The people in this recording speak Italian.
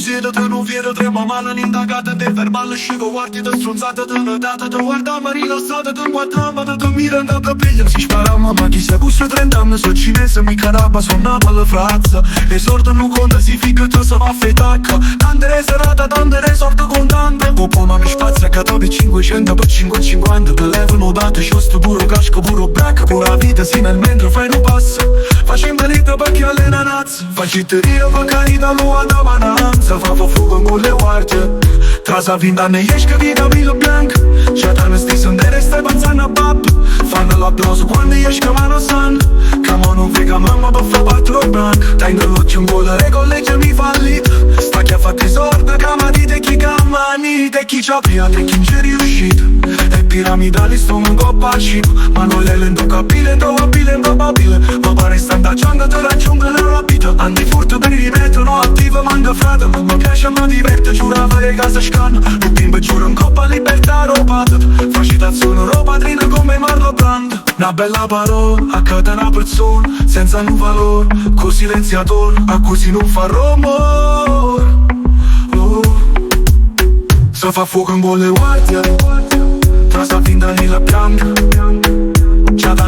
zero te nu vieră tre mamală n'indagată de verbală și cu artită strunzată de nădată de guarda marina stată de guarda de miră da proprio si sparava ma chi si è busto 30 anni so cinese mi caraba suonava la frazza e sordo non conta si figa tu se va fetacca tante serata tante sordo contante dopo ma mi spazia che dopo 500 per 550 telefono dato giusto puro casco puro bracca pura vita sì nel mentre fai un passo facendo lite perché allena nazza facitteria per carità l'ua da mananza fa fuoco con le guardie trasa vinta ne esce vita vino blanca c'è da me stesso ne stai pensando a bab fanno l'applauso quando esce che mano sanno camo non frega mamma per fa patro branco dai nell'occhio un po' le regole che mi fallito sta chi ha fatto i sordi cama di te chi camani te chi ci ha piato e chi ci è riuscito e piramidali sto un po' pacifico ma non le lento capire trovabile improbabile ma pare sta andacciando te raggiungo le rapito andi furto per rimettono attivo manda frate ma mi piace ma diverte giurava che casa scanno il bimbo giuro in coppa libertà robata facitazione roba trina come Marlo Brando una bella parola a cada una persona senza un valore con silenziatore a così non fa rumore se fa fuoco in bolle guardia trasa finta nella bianca già da